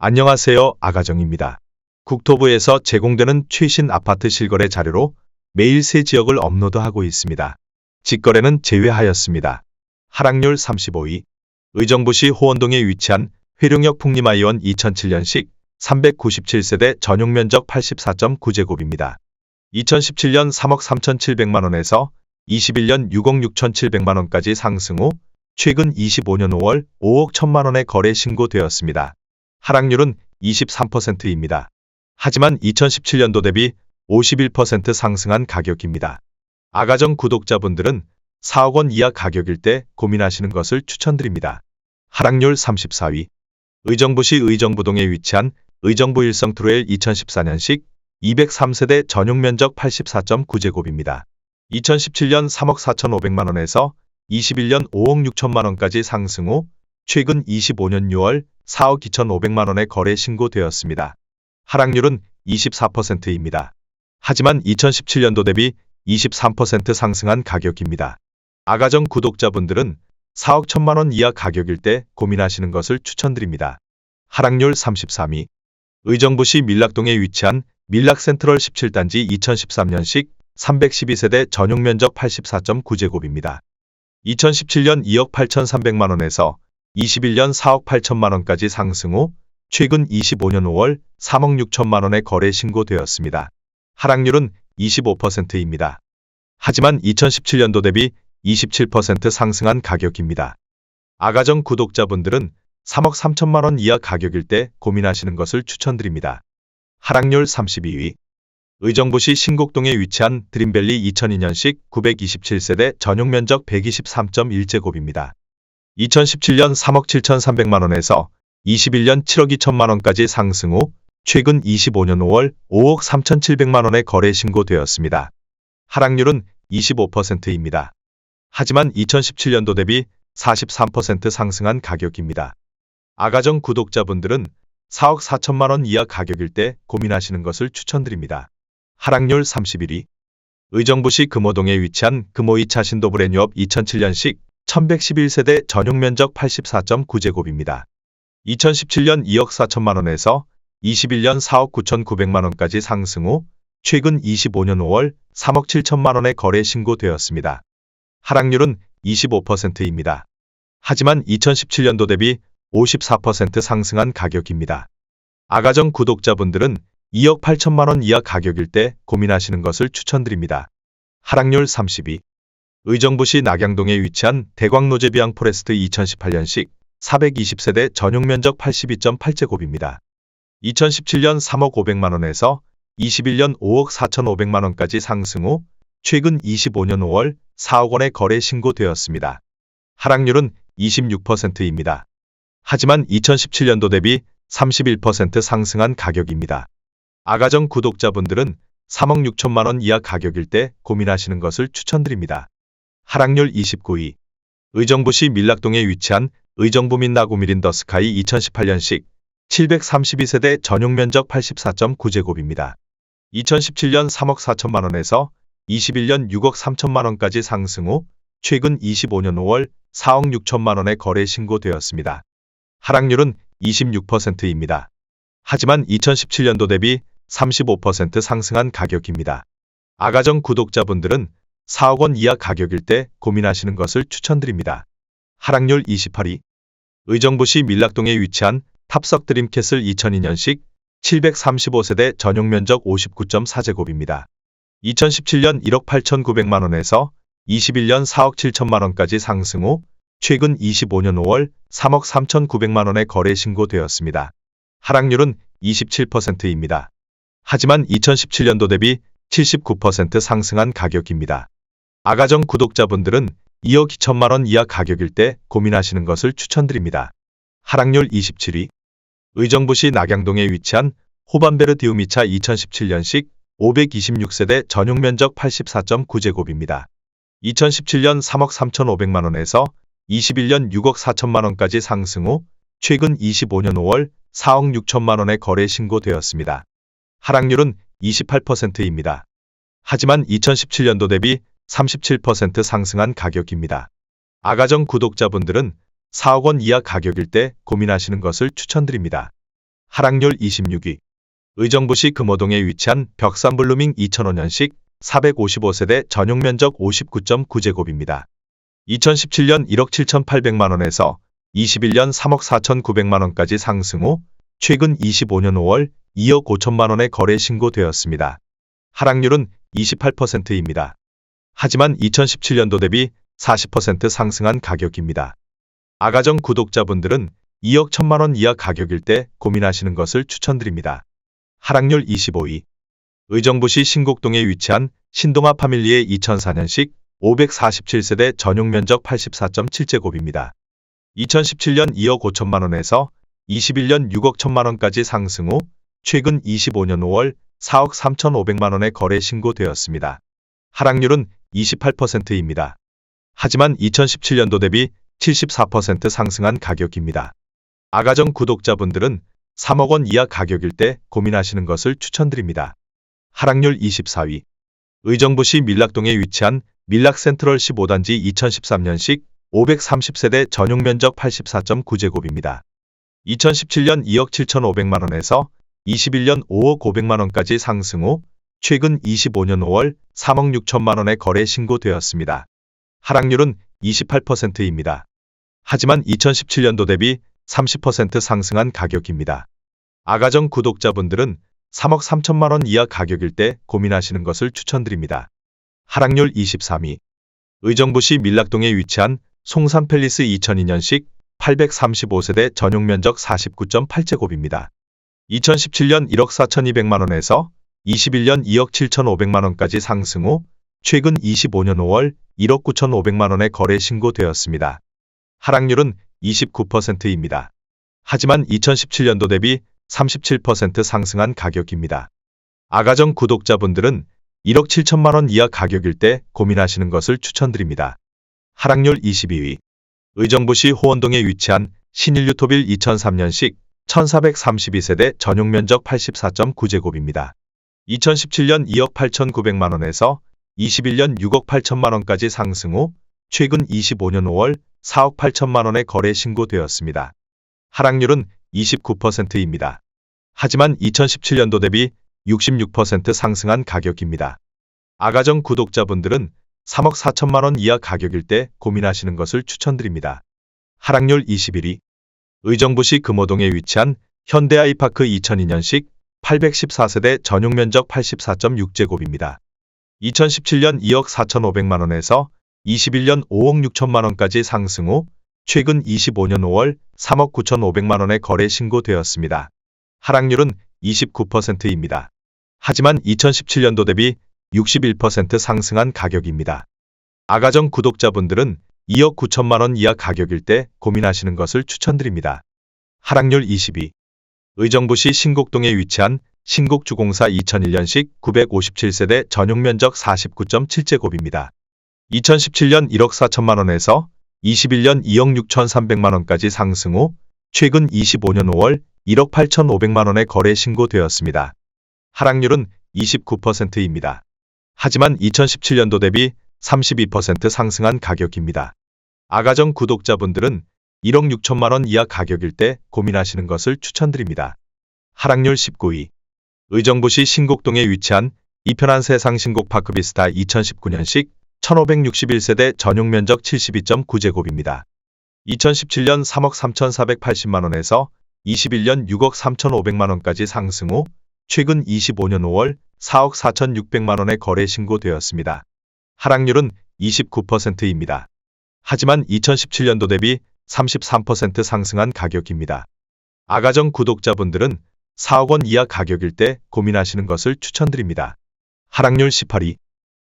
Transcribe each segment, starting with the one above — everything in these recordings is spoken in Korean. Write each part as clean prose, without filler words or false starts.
안녕하세요. 아가정입니다. 국토부에서 제공되는 최신 아파트 실거래 자료로 매일 새 지역을 업로드하고 있습니다. 직거래는 제외하였습니다. 하락률 35위. 의정부시 호원동에 위치한 회룡역 풍림아이원 2007년식 397세대 전용면적 84.9제곱입니다. 2017년 3억 3,700만원에서 21년 6억 6,700만원까지 상승 후 최근 25년 5월 5억 1,000만원에 거래 신고되었습니다. 하락률은 23%입니다. 하지만 2017년도 대비 51% 상승한 가격입니다. 아가정 구독자분들은 4억 원 이하 가격일 때 고민하시는 것을 추천드립니다. 하락률 34위. 의정부시 의정부동에 위치한 의정부 일성트로엘 2014년식 203세대 전용면적 84.9제곱입니다. 2017년 3억 4,500만원에서 21년 5억 6천만원까지 상승 후 최근 25년 6월 4억 2,500만원에 거래 신고되었습니다. 하락률은 24%입니다. 하지만 2017년도 대비 23% 상승한 가격입니다. 아가정 구독자분들은 4억 1,000만원 이하 가격일 때 고민하시는 것을 추천드립니다. 하락률 33위. 의정부시 밀락동에 위치한 밀락센트럴 17단지 2013년식 312세대 전용면적 84.9제곱입니다. 2017년 2억 8,300만원에서 21년 4억 8천만원까지 상승 후 최근 25년 5월 3억 6천만원에 거래 신고되었습니다. 하락률은 25%입니다. 하지만 2017년도 대비 27% 상승한 가격입니다. 아가정 구독자분들은 3억 3천만원 이하 가격일 때 고민하시는 것을 추천드립니다. 하락률 32위. 의정부시 신곡동에 위치한 드림밸리 2002년식 927세대 전용면적 123.1제곱입니다. 2017년 3억 7,300만원에서 21년 7억 2천만원까지 상승 후 최근 25년 5월 5억 3,700만원에 거래 신고되었습니다. 하락률은 25%입니다. 하지만 2017년도 대비 43% 상승한 가격입니다. 아가정 구독자분들은 4억 4천만원 이하 가격일 때 고민하시는 것을 추천드립니다. 하락률 31위. 의정부시 금호동에 위치한 금호 2차 신도브레뉴업 2007년식 1111세대 전용면적 84.9제곱입니다. 2017년 2억 4천만원에서 21년 4억 9,900만원까지 상승 후 최근 25년 5월 3억 7천만원에 거래 신고되었습니다. 하락률은 25%입니다. 하지만 2017년도 대비 54% 상승한 가격입니다. 아가정 구독자분들은 2억 8천만원 이하 가격일 때 고민하시는 것을 추천드립니다. 하락률 30위. 의정부시 낙양동에 위치한 대광로제비앙 포레스트 2018년식 420세대 전용면적 82.8제곱입니다. 2017년 3억 500만원에서 21년 5억 4,500만원까지 상승 후 최근 25년 5월 4억 원에 거래 신고되었습니다. 하락률은 26%입니다. 하지만 2017년도 대비 31% 상승한 가격입니다. 아가정 구독자분들은 3억 6천만원 이하 가격일 때 고민하시는 것을 추천드립니다. 하락률 29위. 의정부시 밀락동에 위치한 의정부민 나구미린 더스카이 2018년식 732세대 전용면적 84.9제곱입니다. 2017년 3억 4천만원에서 21년 6억 3천만원까지 상승 후 최근 25년 5월 4억 6천만원에 거래 신고되었습니다. 하락률은 26%입니다. 하지만 2017년도 대비 35% 상승한 가격입니다. 아가정 구독자분들은 4억 원 이하 가격일 때 고민하시는 것을 추천드립니다. 하락률 28위. 의정부시 밀락동에 위치한 탑석 드림캐슬 2002년식 735세대 전용면적 59.4제곱입니다. 2017년 1억 8,900만원에서 21년 4억 7천만원까지 상승 후 최근 25년 5월 3억 3,900만원에 거래 신고되었습니다. 하락률은 27%입니다. 하지만 2017년도 대비 79% 상승한 가격입니다. 아가정 구독자분들은 2억 2천만원 이하 가격일 때 고민하시는 것을 추천드립니다. 하락률 27위. 의정부시 낙양동에 위치한 호반베르디움 2차 2017년식 526세대 전용면적 84.9제곱입니다. 2017년 3억 3,500만원에서 21년 6억 4천만원까지 상승 후 최근 25년 5월 4억 6천만원에 거래 신고되었습니다. 하락률은 28%입니다. 하지만 2017년도 대비 37% 상승한 가격입니다. 아가정 구독자분들은 4억 원 이하 가격일 때 고민하시는 것을 추천드립니다. 하락률 26위. 의정부시 금호동에 위치한 벽산블루밍 2005년식 455세대 전용 면적 59.9제곱입니다. 2017년 1억 7,800만 원에서 21년 3억 4,900만 원까지 상승 후 최근 25년 5월 2억 5천만 원에 거래 신고되었습니다. 하락률은 28%입니다. 하지만 2017년도 대비 40% 상승한 가격입니다. 아가정 구독자분들은 2억 1천만 원 이하 가격일 때 고민하시는 것을 추천드립니다. 하락률 25위. 의정부시 신곡동에 위치한 신동아 파밀리의 2004년식 547세대 전용 면적 84.7제곱입니다. 2017년 2억 5천만 원에서 21년 6억 1천만 원까지 상승 후 최근 25년 5월 4억 3,500만 원에 거래 신고되었습니다. 하락률은 28%입니다. 하지만 2017년도 대비 74% 상승한 가격입니다. 아가정 구독자분들은 3억 원 이하 가격일 때 고민하시는 것을 추천드립니다. 하락률 24위. 의정부시 밀락동에 위치한 밀락 센트럴 15단지 2013년식 530세대 전용 면적 84.9제곱입니다. 2017년 2억 7,500만 원에서 21년 5억 500만 원까지 상승 후 최근 25년 5월 3억 6천만 원에 거래 신고되었습니다. 하락률은 28%입니다. 하지만 2017년도 대비 30% 상승한 가격입니다. 아가정 구독자분들은 3억 3천만 원 이하 가격일 때 고민하시는 것을 추천드립니다. 하락률 23위. 의정부시 밀락동에 위치한 송산팰리스 2002년식 835세대 전용 면적 49.8제곱입니다. 2017년 1억 4,200만 원에서 21년 2억 7,500만 원까지 상승 후 최근 25년 5월 1억 9,500만 원에 거래 신고되었습니다. 하락률은 29%입니다. 하지만 2017년도 대비 37% 상승한 가격입니다. 아가정 구독자분들은 1억 7천만 원 이하 가격일 때 고민하시는 것을 추천드립니다. 하락률 22위. 의정부시 호원동에 위치한 신일유토빌 2003년식 1432세대 전용 면적 84.9제곱입니다. 2017년 2억 8,900만 원에서 21년 6억 8천만 원까지 상승 후 최근 25년 5월 4억 8천만 원에 거래 신고되었습니다. 하락률은 29%입니다. 하지만 2017년도 대비 66% 상승한 가격입니다. 아가정 구독자분들은 3억 4천만 원 이하 가격일 때 고민하시는 것을 추천드립니다. 하락률 21위. 의정부시 금호동에 위치한 현대아이파크 2002년식 814세대 전용 면적 84.6제곱입니다. 2017년 2억 4,500만 원에서 21년 5억 6천만 원까지 상승 후 최근 25년 5월 3억 9,500만 원에 거래 신고되었습니다. 하락률은 29%입니다. 하지만 2017년도 대비 61% 상승한 가격입니다. 아가정 구독자분들은 2억 9천만 원 이하 가격일 때 고민하시는 것을 추천드립니다. 하락률 22. 의정부시 신곡동에 위치한 신곡주공사 2001년식 957세대 전용 면적 49.7제곱입니다. 2017년 1억 4천만 원에서 21년 2억 6,300만 원까지 상승 후 최근 25년 5월 1억 8,500만 원에 거래 신고되었습니다. 하락률은 29%입니다. 하지만 2017년도 대비 32% 상승한 가격입니다. 아가정 구독자분들은 1억 6천만 원 이하 가격일 때 고민하시는 것을 추천드립니다. 하락률 19위. 의정부시 신곡동에 위치한 이편한 세상 신곡파크비스타 2019년식 1561세대 전용 면적 72.9제곱입니다. 2017년 3억 3,480만 원에서 21년 6억 3,500만 원까지 상승 후 최근 25년 5월 4억 4,600만 원에 거래 신고되었습니다. 하락률은 29%입니다. 하지만 2017년도 대비 33% 상승한 가격입니다. 아가정 구독자분들은 4억 원 이하 가격일 때 고민하시는 것을 추천드립니다. 하락률 18위.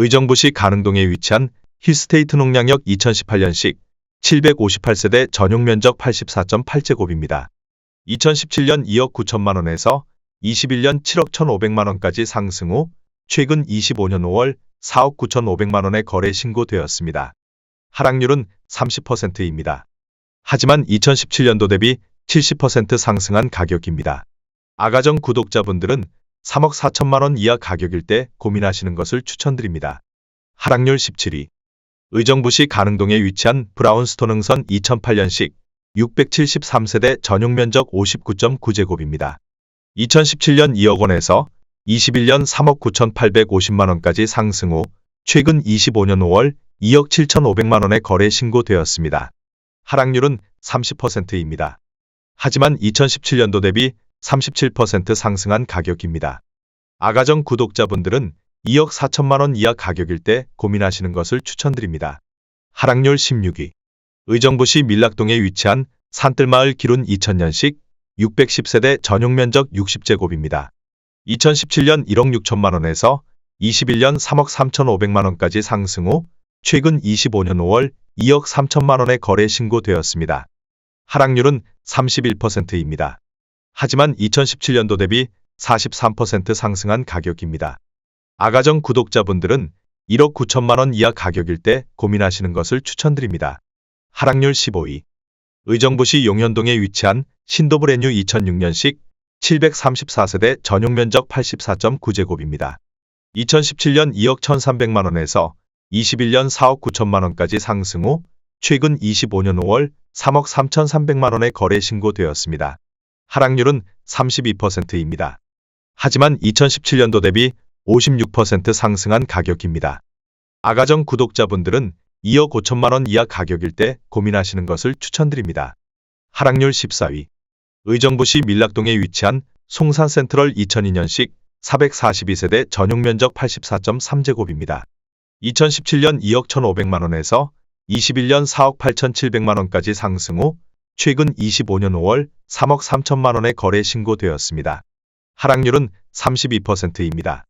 의정부시 가능동에 위치한 힐스테이트 농량역 2018년식 758세대 전용 면적 84.8제곱입니다. 2017년 2억 9천만 원에서 21년 7억 1,500만 원까지 상승 후 최근 25년 5월 4억 9,500만 원에 거래 신고되었습니다. 하락률은 30%입니다. 하지만 2017년도 대비 70% 상승한 가격입니다. 아가정 구독자분들은 3억 4천만 원 이하 가격일 때 고민하시는 것을 추천드립니다. 하락률 17위. 의정부시 가능동에 위치한 브라운스톤 흥선 2008년식 673세대 전용 면적 59.9제곱입니다. 2017년 2억 원에서 21년 3억 9,850만 원까지 상승 후 최근 25년 5월 2억 7,500만 원에 거래 신고되었습니다. 하락률은 30%입니다. 하지만 2017년도 대비 37% 상승한 가격입니다. 아가정 구독자분들은 2억 4천만 원 이하 가격일 때 고민하시는 것을 추천드립니다. 하락률 16위. 의정부시 밀락동에 위치한 산뜰마을 기룬 2000년식 610세대 전용 면적 60제곱입니다. 2017년 1억 6천만 원에서 21년 3억 3,500만 원까지 상승 후 최근 25년 5월 2억 3천만 원에 거래 신고되었습니다. 하락률은 31%입니다. 하지만 2017년도 대비 43% 상승한 가격입니다. 아가정 구독자분들은 1억 9천만 원 이하 가격일 때 고민하시는 것을 추천드립니다. 하락률 15위. 의정부시 용현동에 위치한 신도브랜뉴 2006년식 734세대 전용 면적 84.9제곱입니다. 2017년 2억 1,300만 원에서 21년 4억 9천만 원까지 상승 후 최근 25년 5월 3억 3,300만 원에 거래 신고되었습니다. 하락률은 32%입니다. 하지만 2017년도 대비 56% 상승한 가격입니다. 아가정 구독자분들은 2억 5천만 원 이하 가격일 때 고민하시는 것을 추천드립니다. 하락률 14위. 의정부시 밀락동에 위치한 송산 센트럴 2002년식 442세대 전용 면적 84.3제곱입니다. 2017년 2억 1,500만 원에서 21년 4억 8,700만 원까지 상승 후 최근 25년 5월 3억 3천만 원에 거래 신고되었습니다. 하락률은 32%입니다.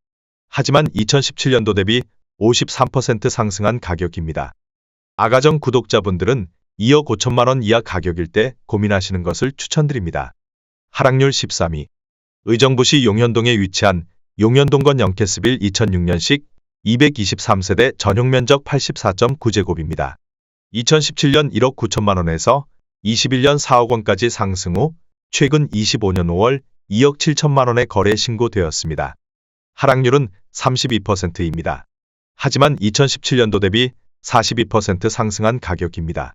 하지만 2017년도 대비 53% 상승한 가격입니다. 아가정 구독자분들은 2억 5천만 원 이하 가격일 때 고민하시는 것을 추천드립니다. 하락률 13위. 의정부시 용현동에 위치한 용현동건 영캐스빌 2006년식 223세대 전용 면적 84.9제곱입니다. 2017년 1억 9천만 원에서 21년 4억 원까지 상승 후 최근 25년 5월 2억 7천만 원에 거래 신고되었습니다. 하락률은 32%입니다. 하지만 2017년도 대비 42% 상승한 가격입니다.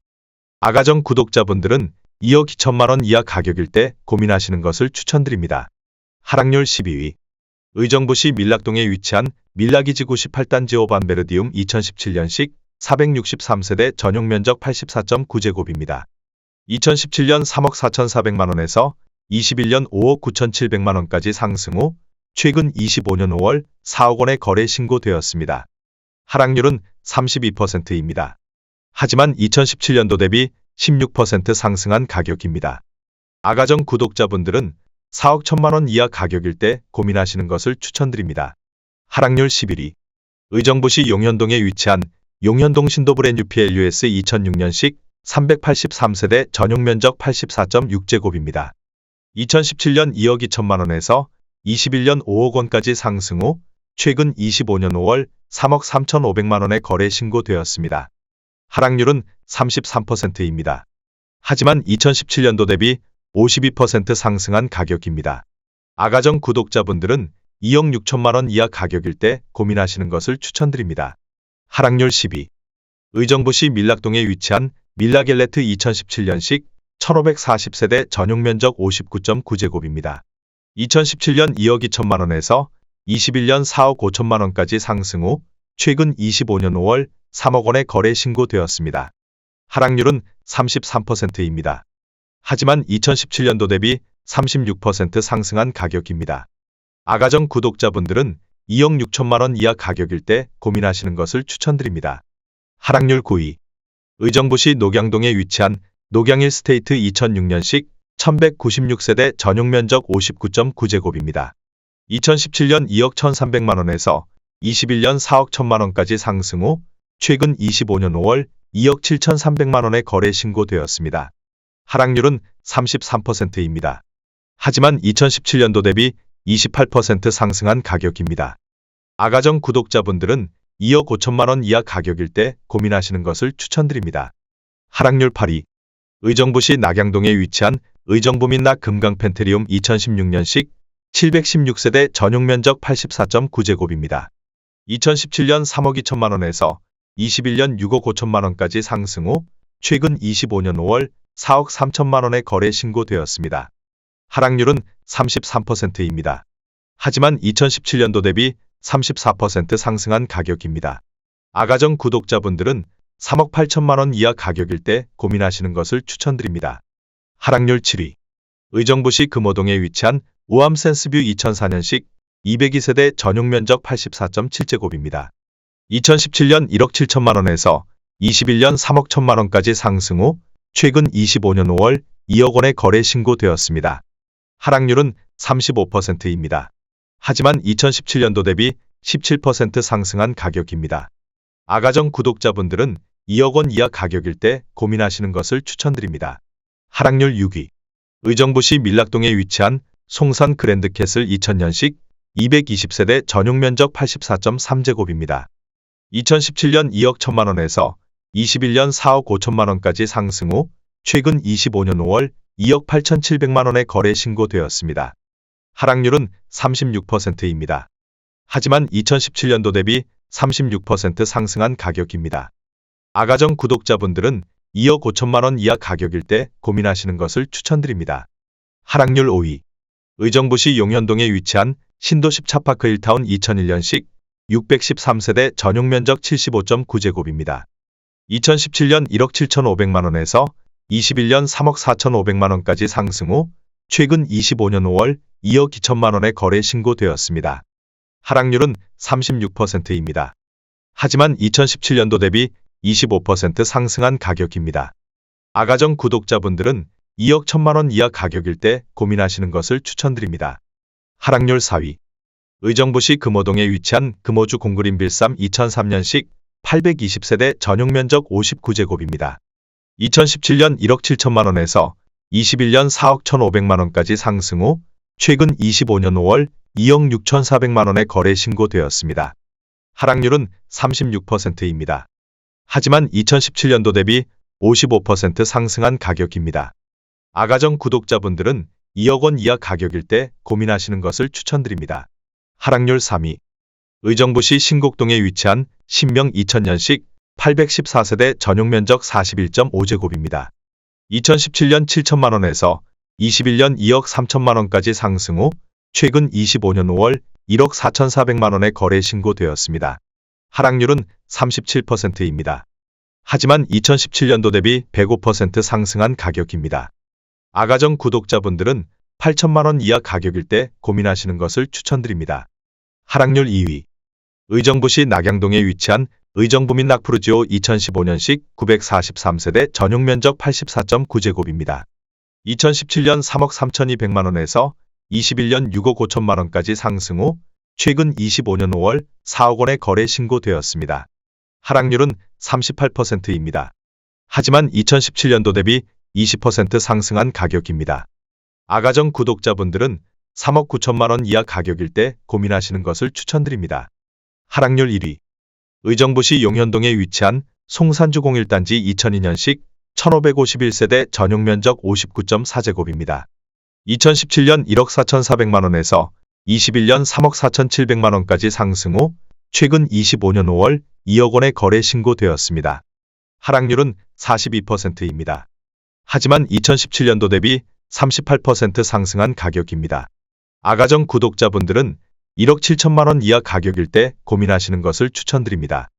아가정 구독자분들은 2억 2천만 원 이하 가격일 때 고민하시는 것을 추천드립니다. 하락률 12위. 의정부시 밀락동에 위치한 밀락이지 98단지 오반베르디움 2017년식 463세대 전용 면적 84.9제곱입니다. 2017년 3억 4,400만 원에서 21년 5억 9,700만 원까지 상승 후 최근 25년 5월 4억 원에 거래 신고되었습니다. 하락률은 32%입니다. 하지만 2017년도 대비 16% 상승한 가격입니다. 아가정 구독자분들은 4억 1천만 원 이하 가격일 때 고민하시는 것을 추천드립니다. 하락률 11위. 의정부시 용현동에 위치한 용현동 신도브랜뉴 PLUS 2006년식 383세대 전용 면적 84.6제곱입니다. 2017년 2억 2천만 원에서 21년 5억 원까지 상승 후 최근 25년 5월 3억 3,500만 원에 거래 신고되었습니다. 하락률은 33%입니다. 하지만 2017년도 대비 52% 상승한 가격입니다. 아가정 구독자분들은 2억 6천만 원 이하 가격일 때 고민하시는 것을 추천드립니다. 하락률 10위. 의정부시 밀락동에 위치한 밀라겔레트 2017년식 1540세대 전용 면적 59.9제곱입니다. 2017년 2억 2천만 원에서 21년 4억 5천만 원까지 상승 후 최근 25년 5월 3억 원에 거래 신고되었습니다. 하락률은 33%입니다. 하지만 2017년도 대비 36% 상승한 가격입니다. 아가정 구독자분들은 2억 6천만 원 이하 가격일 때 고민하시는 것을 추천드립니다. 하락률 9위. 의정부시 녹양동에 위치한 녹양일 스테이트 2006년식 1196세대 전용 면적 59.9제곱입니다. 2017년 2억 1,300만 원에서 21년 4억 1천만 원까지 상승 후 최근 25년 5월 2억 7,300만 원에 거래 신고되었습니다. 하락률은 33%입니다. 하지만 2017년도 대비 28% 상승한 가격입니다. 아가정 구독자분들은 2억 5천만 원 이하 가격일 때 고민하시는 것을 추천드립니다. 하락률 8위. 의정부시 낙양동에 위치한 의정부민낙 금강펜트리움 2016년식 716세대 전용 면적 84.9제곱입니다. 2017년 3억 2천만 원에서 21년 6억 5천만 원까지 상승 후 최근 25년 5월 4억 3천만 원에 거래 신고되었습니다. 하락률은 33%입니다. 하지만 2017년도 대비 34% 상승한 가격입니다. 아가정 구독자분들은 3억 8천만 원 이하 가격일 때 고민하시는 것을 추천드립니다. 하락률 7위. 의정부시 금호동에 위치한 우암 센스뷰 2004년식 202세대 전용 면적 84.7제곱입니다. 2017년 1억 7천만 원에서 21년 3억 1천만 원까지 상승 후 최근 25년 5월 2억 원에 거래 신고되었습니다. 하락률은 35%입니다. 하지만 2017년도 대비 17% 상승한 가격입니다. 아가정 구독자분들은 2억 원 이하 가격일 때 고민하시는 것을 추천드립니다. 하락률 6위. 의정부시 밀락동에 위치한 송산 그랜드캐슬 2000년식 220세대 전용 면적 84.3제곱입니다. 2017년 2억 1천만 원에서 21년 4억 5천만 원까지 상승 후 최근 25년 5월 2억 8,700만 원에 거래 신고되었습니다. 하락률은 36%입니다. 하지만 2017년도 대비 36% 상승한 가격입니다. 아가정 구독자분들은 2억 5천만 원 이하 가격일 때 고민하시는 것을 추천드립니다. 하락률 5위. 의정부시 용현동에 위치한 신도십 차파크 1타운 2001년식 613세대 전용 면적 75.9제곱입니다. 2017년 1억 7,500만 원에서 21년 3억 4,500만 원까지 상승 후 최근 25년 5월 2억 2천만 원에 거래 신고되었습니다. 하락률은 36%입니다. 하지만 2017년도 대비 25% 상승한 가격입니다. 아가정 구독자분들은 2억 1천만 원 이하 가격일 때 고민하시는 것을 추천드립니다. 하락률 4위. 의정부시 금호동에 위치한 금호주 공그린 빌삼 2003년식 820세대 전용 면적 59제곱입니다. 2017년 1억 7천만 원에서 21년 4억 1,500만 원까지 상승 후 최근 25년 5월 2억 6,400만 원에 거래 신고되었습니다. 하락률은 36%입니다. 하지만 2017년도 대비 55% 상승한 가격입니다. 아가정 구독자분들은 2억 원 이하 가격일 때 고민하시는 것을 추천드립니다. 하락률 3위. 의정부시 신곡동에 위치한 신명 2000년식 814세대 전용 면적 41.5제곱입니다. 2017년 7천만 원에서 21년 2억 3천만 원까지 상승 후 최근 25년 5월 1억 4,400만 원에 거래 신고되었습니다. 하락률은 37%입니다. 하지만 2017년도 대비 105% 상승한 가격입니다. 아가정 구독자분들은 8천만 원 이하 가격일 때 고민하시는 것을 추천드립니다. 하락률 2위. 의정부시 낙양동에 위치한 의정부민 낙푸르지오 2015년식 943세대 전용 면적 84.9제곱입니다. 2017년 3억 3,200만 원에서 21년 6억 5천만 원까지 상승 후 최근 25년 5월 4억 원에 거래 신고되었습니다. 하락률은 38%입니다. 하지만 2017년도 대비 20% 상승한 가격입니다. 아가정 구독자분들은 3억 9천만 원 이하 가격일 때 고민하시는 것을 추천드립니다. 하락률 1위. 의정부시 용현동에 위치한 송산주 01단지 2002년식 1551세대 전용 면적 59.4제곱입니다. 2017년 1억 4,400만 원에서 21년 3억 4,700만 원까지 상승 후 최근 25년 5월 2억 원에 거래 신고되었습니다. 하락률은 42%입니다. 하지만 2017년도 대비 38% 상승한 가격입니다. 아가정 구독자분들은 1억 7천만 원 이하 가격일 때 고민하시는 것을 추천드립니다.